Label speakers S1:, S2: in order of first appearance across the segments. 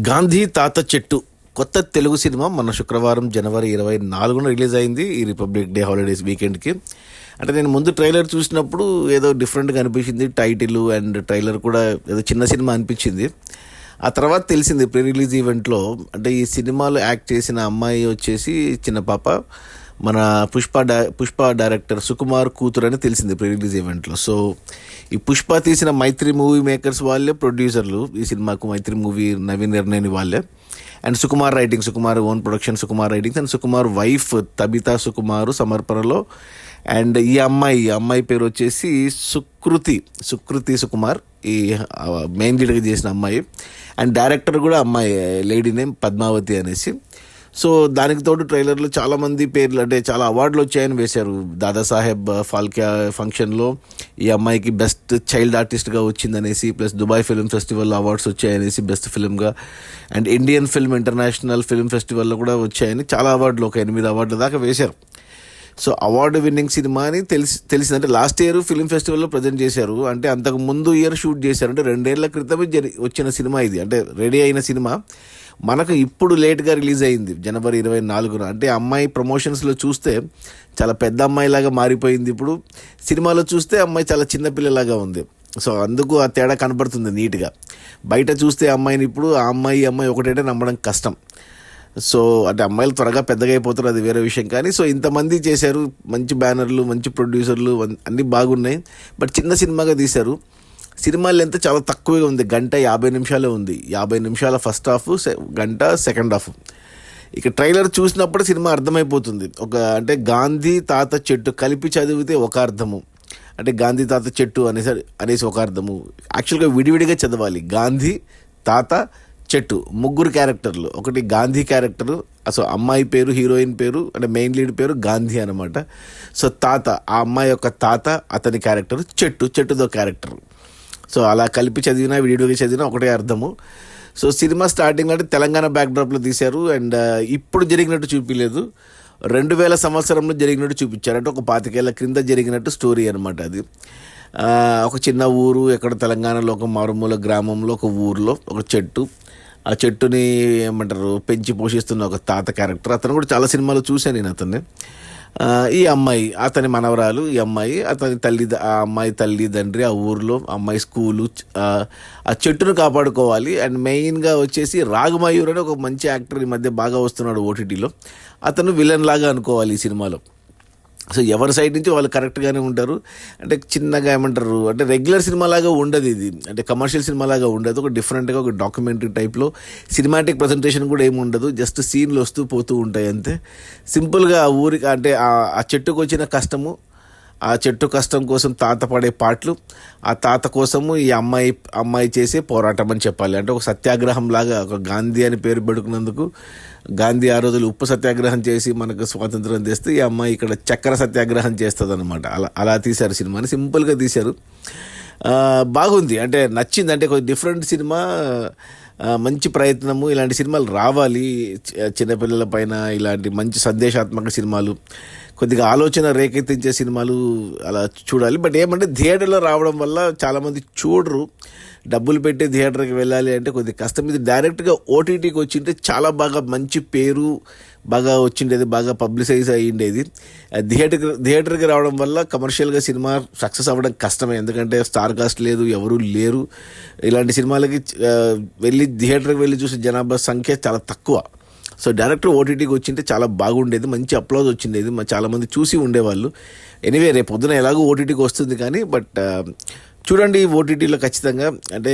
S1: గాంధీ తాత చెట్టు కొత్త తెలుగు సినిమా మన శుక్రవారం జనవరి 24న రిలీజ్ అయింది ఈ రిపబ్లిక్ డే హాలిడేస్ వీకెండ్కి. అంటే నేను ముందు ట్రైలర్ చూసినప్పుడు ఏదో డిఫరెంట్గా అనిపించింది, టైటిల్ అండ్ ట్రైలర్ కూడా ఏదో చిన్న సినిమా అనిపించింది. ఆ తర్వాత తెలిసింది ప్రీ రిలీజ్ ఈవెంట్లో, అంటే ఈ సినిమాలో యాక్ట్ చేసిన అమ్మాయి వచ్చేసి చిన్న పాప, మన పుష్ప డైరెక్టర్ సుకుమార్ కూతురు అని తెలిసింది ప్రీ రిలీజ్ ఈవెంట్లో. సో ఈ పుష్ప తీసిన మైత్రి మూవీ మేకర్స్ వాళ్ళే ప్రొడ్యూసర్లు ఈ సినిమాకు, మైత్రి మూవీ నవీన్ నిర్ణయని వాళ్ళే. And Sukumar own production, Sukumar writings and Sukumar wife Tabitha Sukumar సమర్పణలో. అండ్ ఈ అమ్మాయి పేరు వచ్చేసి సుకృతి సుకుమార్, ఈ మెయిన్ లీడ్గా చేసిన అమ్మాయి. అండ్ డైరెక్టర్ కూడా అమ్మాయి, లేడీ నేమ్ పద్మావతి అనేసి. సో దానికి తోడు ట్రైలర్లో చాలామంది పేర్లు, అంటే చాలా అవార్డులు వచ్చాయని వేశారు. దాదాసాహెబ్ ఫాల్కే ఫంక్షన్లో ఈ అమ్మాయికి బెస్ట్ చైల్డ్ ఆర్టిస్ట్గా వచ్చిందనేసి, ప్లస్ దుబాయ్ ఫిల్మ్ ఫెస్టివల్లో అవార్డ్స్ వచ్చాయనేసి బెస్ట్ ఫిల్మ్గా, and Indian film international film ఫెస్టివల్లో కూడా వచ్చాయని చాలా అవార్డులు, ఒక 8 అవార్డుల దాకా వేశారు. సో అవార్డు విన్నింగ్ సినిమా అని తెలిసిందంటే లాస్ట్ ఇయర్ ఫిల్మ్ ఫెస్టివల్లో ప్రజెంట్ చేశారు. అంటే అంతకు ముందు ఇయర్ షూట్ చేశారు, అంటే 2 ఏళ్ల క్రితమే వచ్చిన సినిమా ఇది, అంటే రెడీ అయిన సినిమా. మనకు ఇప్పుడు లేట్గా రిలీజ్ అయింది జనవరి 24న. అంటే అమ్మాయి ప్రమోషన్స్లో చూస్తే చాలా పెద్ద అమ్మాయిలాగా మారిపోయింది, ఇప్పుడు సినిమాలో చూస్తే అమ్మాయి చాలా చిన్నపిల్లలాగా ఉంది. సో అందుకు ఆ తేడా కనబడుతుంది నీట్గా. బయట చూస్తే అమ్మాయిని ఇప్పుడు ఆ అమ్మాయి ఒకటేటే నమ్మడం కష్టం. సో అంటే అమ్మాయిలు త్వరగా పెద్దగా అయిపోతారు, అది వేరే విషయం. కానీ సో ఇంతమంది చేశారు, మంచి బ్యానర్లు, మంచి ప్రొడ్యూసర్లు, అన్నీ బాగున్నాయి. బట్ చిన్న సినిమాగా తీశారు. సినిమా లెంత్ చాలా తక్కువగా ఉంది, 1:50 ఉంది. 50 నిమిషాల ఫస్ట్ హాఫ్, గంట సెకండ్ హాఫ్. ఇక ట్రైలర్ చూసినప్పుడు సినిమా అర్థమైపోతుంది. అంటే గాంధీ తాత చెట్టు కలిపి చదివితే ఒక అర్థము, అంటే గాంధీ తాత చెట్టు అనేసి ఒక అర్థము. యాక్చువల్గా విడివిడిగా చదవాలి. గాంధీ తాత చెట్టు, 3 క్యారెక్టర్లు. ఒకటి గాంధీ క్యారెక్టరు, అసలు అమ్మాయి పేరు, హీరోయిన్ పేరు, అంటే మెయిన్ లీడ్ పేరు గాంధీ అనమాట. సో తాత, ఆ అమ్మాయి యొక్క తాత, అతని క్యారెక్టరు చెట్టుదో క్యారెక్టర్. సో అలా కలిపి చదివినా విడివిడిగా చదివినా ఒకటే అర్థము. సో సినిమా స్టార్టింగ్ అంటే తెలంగాణ బ్యాక్డ్రాప్లో తీశారు. అండ్ ఇప్పుడు జరిగినట్టు చూపించలేదు, 2000 సంవత్సరంలో జరిగినట్టు చూపించారు. అంటే ఒక 25 ఏళ్ల క్రింద జరిగినట్టు స్టోరీ అనమాట అది. ఒక చిన్న ఊరు, ఎక్కడ తెలంగాణలో ఒక మారుమూల గ్రామంలో ఒక ఊరిలో ఒక చెట్టు, ఆ చెట్టుని పెంచి పోషిస్తున్న ఒక తాత క్యారెక్టర్. అతను కూడా చాలా సినిమాలు చూశాను నేను అతన్ని. ఈ అమ్మాయి అతని మనవరాలు, ఈ అమ్మాయి ఆ అమ్మాయి తల్లి తండ్రి, ఆ ఊరిలో అమ్మాయి స్కూలు, ఆ చెట్టును కాపాడుకోవాలి. అండ్ మెయిన్గా వచ్చేసి రాఘమయూర్ అని ఒక మంచి యాక్టర్ ఈ మధ్య బాగా వస్తున్నాడు ఓటీటీలో, అతను విలన్ లాగా అనుకోవాలి ఈ సినిమాలో. సో ఎవరి సైడ్ నుంచి వాళ్ళు కరెక్ట్గానే ఉంటారు. అంటే చిన్నగా అంటే రెగ్యులర్ సినిమా లాగా ఉండదు ఇది, అంటే కమర్షియల్ సినిమా లాగా ఉండదు. ఒక డిఫరెంట్గా ఒక డాక్యుమెంటరీ టైప్లో సినిమాటిక్ ప్రజెంటేషన్ కూడా ఏమి ఉండదు, జస్ట్ సీన్లు వస్తూ పోతూ ఉంటాయి అంతే. సింపుల్గా ఆ ఊరికి, అంటే ఆ చెట్టుకు వచ్చిన కష్టము, ఆ చెట్టు కష్టం కోసం తాత పడే పాటలు, ఆ తాత కోసము ఈ అమ్మాయి చేసే పోరాటం అని చెప్పాలి. అంటే ఒక సత్యాగ్రహం లాగా, ఒక గాంధీ అని పేరు పెడుకున్నందుకు గాంధీ ఆ రోజులు ఉప్పు సత్యాగ్రహం చేసి మనకు స్వాతంత్రం తెస్తే, ఈ అమ్మాయి ఇక్కడ చక్కెర సత్యాగ్రహం చేస్తుంది అనమాట. అలా తీశారు సినిమాని, సింపుల్గా తీశారు. బాగుంది, అంటే నచ్చింది. అంటే కొంచెం డిఫరెంట్ సినిమా, మంచి ప్రయత్నము. ఇలాంటి సినిమాలు రావాలి చిన్నపిల్లల పైన, ఇలాంటి మంచి సందేశాత్మక సినిమాలు, కొద్దిగా ఆలోచన రేకెత్తించే సినిమాలు అలా చూడాలి. బట్ ఏమంటే థియేటర్లో రావడం వల్ల చాలామంది చూడరు, డబ్బులు పెట్టి థియేటర్కి వెళ్ళాలి అంటే కొద్దిగా కష్టం. ఇది డైరెక్ట్గా ఓటీటీకి వచ్చింటే చాలా బాగా మంచి పేరు బాగా వచ్చిండేది, బాగా పబ్లిసైజ్ అయ్యిండేది. థియేటర్కి రావడం వల్ల కమర్షియల్గా సినిమా సక్సెస్ అవ్వడం కష్టమే, ఎందుకంటే స్టార్ కాస్ట్ లేదు, ఎవరూ లేరు. ఇలాంటి సినిమాలకి థియేటర్కి వెళ్ళి చూసే జనాభా సంఖ్య చాలా తక్కువ. సో డైరెక్టర్ ఓటీటీకి వచ్చింటే చాలా బాగుండేది, మంచి అప్లాజ్ వచ్చిండేది, చాలామంది చూసి ఉండేవాళ్ళు. ఎనీవే రేపు పొద్దున ఎలాగో ఓటీటీకి వస్తుంది కానీ, బట్ చూడండి ఓటీటీలో ఖచ్చితంగా. అంటే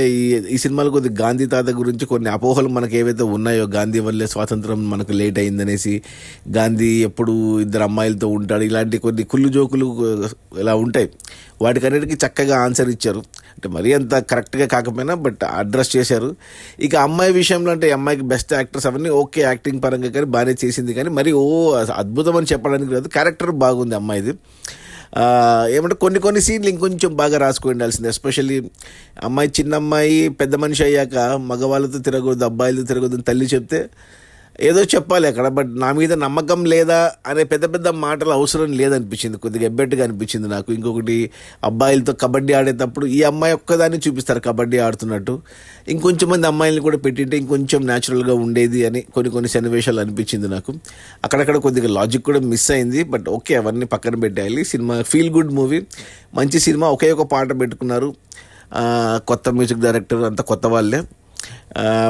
S1: ఈ సినిమాలో కొద్ది గాంధీ తాత గురించి కొన్ని అపోహలు మనకు ఏవైతే ఉన్నాయో, గాంధీ వల్లే స్వాతంత్రం మనకు లేట్ అయిందనేసి, గాంధీ ఎప్పుడు 2 అమ్మాయిలతో ఉంటాడు, ఇలాంటి కొన్ని కుళ్ళు జోకులు ఇలా ఉంటాయి. వాటికన్నిటికీ చక్కగా ఆన్సర్ ఇచ్చారు. అంటే మరీ అంత కరెక్ట్గా కాకపోయినా బట్ అడ్రస్ చేశారు. ఇక అమ్మాయి విషయంలో అంటే అమ్మాయికి బెస్ట్ యాక్టర్స్ అవన్నీ ఓకే, యాక్టింగ్ పరంగా కానీ బాగానే చేసింది, కానీ మరి అద్భుతం అని చెప్పడానికి లేదు. క్యారెక్టర్ బాగుంది అమ్మాయిది. కొన్ని సీన్లు ఇంకొంచెం బాగా రాసుకు ఉండాల్సింది. ఎస్పెషల్లీ చిన్న అమ్మాయి పెద్ద మనిషి అయ్యాక మగవాళ్ళతో తిరగకూడదు, అబ్బాయిలతో తిరగకూడదు తల్లి చెప్తే, ఏదో చెప్పాలి అక్కడ, బట్ నా మీద నమ్మకం లేదా అనే పెద్ద పెద్ద మాటలు అవసరం లేదనిపించింది, కొద్దిగా ఎబ్బెట్టుగా అనిపించింది నాకు. ఇంకొకటి, అబ్బాయిలతో కబడ్డీ ఆడేటప్పుడు ఈ అమ్మాయి ఒక్కదాన్ని చూపిస్తారు కబడ్డీ ఆడుతున్నట్టు, ఇంకొంచెం మంది అమ్మాయిల్ని కూడా పెట్టింటే ఇంకొంచెం న్యాచురల్గా ఉండేది అని కొన్ని సన్నివేశాలు అనిపించింది నాకు. అక్కడక్కడ కొద్దిగా లాజిక్ కూడా మిస్ అయింది, బట్ ఓకే, అవన్నీ పక్కన పెట్టేయాలి. సినిమా ఫీల్ గుడ్ మూవీ, మంచి సినిమా. ఒకే ఒక పాట పెట్టుకున్నారు, కొత్త మ్యూజిక్ డైరెక్టర్, అంతా కొత్త వాళ్ళే.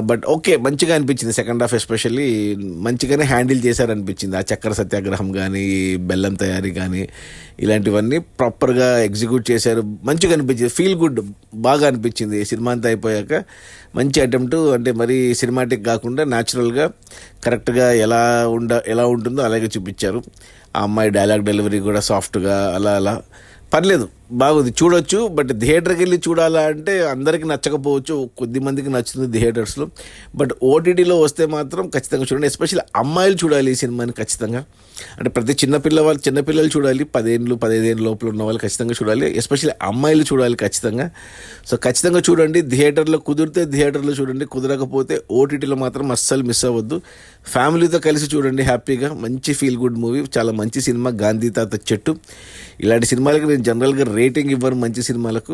S1: బట్ ఓకే, మంచిగా అనిపించింది. సెకండ్ హాఫ్ ఎస్పెషల్లీ మంచిగానే హ్యాండిల్ చేశారనిపించింది. ఆ చక్కెర సత్యాగ్రహం కానీ, బెల్లం తయారీ కానీ, ఇలాంటివన్నీ ప్రాపర్గా ఎగ్జిక్యూట్ చేశారు. మంచిగా అనిపించింది, ఫీల్ గుడ్ బాగా అనిపించింది. సినిమా అంతా అయిపోయాక మంచి అటెంప్ట్, అంటే మరీ సినిమాటిక్ కాకుండా న్యాచురల్గా కరెక్ట్గా ఎలా ఉంటుందో అలాగే చూపించారు. ఆ అమ్మాయి డైలాగ్ డెలివరీ కూడా సాఫ్ట్గా అలా పర్లేదు, బాగుంది, చూడొచ్చు. బట్ థియేటర్కి వెళ్ళి చూడాలా అంటే అందరికీ నచ్చకపోవచ్చు, కొద్ది మందికి నచ్చుతుంది థియేటర్స్లో. బట్ ఓటీటీలో వస్తే మాత్రం ఖచ్చితంగా చూడండి. ఎస్పెషల్లీ అమ్మాయిలు చూడాలి ఈ సినిమాని ఖచ్చితంగా. అంటే ప్రతి చిన్నపిల్లలు చూడాలి, 15 లోపల ఉన్న వాళ్ళు ఖచ్చితంగా చూడాలి. ఎస్పెషల్లీ అమ్మాయిలు చూడాలి ఖచ్చితంగా. సో ఖచ్చితంగా చూడండి. థియేటర్లో కుదిరితే థియేటర్లో చూడండి, కుదరకపోతే ఓటీటీలో మాత్రం అస్సలు మిస్ అవ్వద్దు. ఫ్యామిలీతో కలిసి చూడండి హ్యాపీగా. మంచి ఫీల్ గుడ్ మూవీ, చాలా మంచి సినిమా గాంధీ తాత చెట్టు. ఇలాంటి సినిమాలకి నేను జనరల్గా రేటింగ్ ఇవ్వను మంచి సినిమాలకు,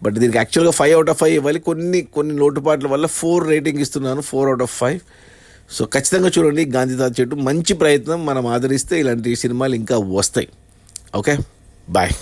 S1: బట్ దీనికి యాక్చువల్గా 5/5 ఇవ్వాలి. కొన్ని లోటుపాట్ల వల్ల 4 రేటింగ్ ఇస్తున్నాను, 4/5. సో ఖచ్చితంగా చూడండి గాంధీ తాత చెట్టు. మంచి ప్రయత్నం, మనం ఆదరిస్తే ఇలాంటి సినిమాలు ఇంకా వస్తాయి. Okay, bye.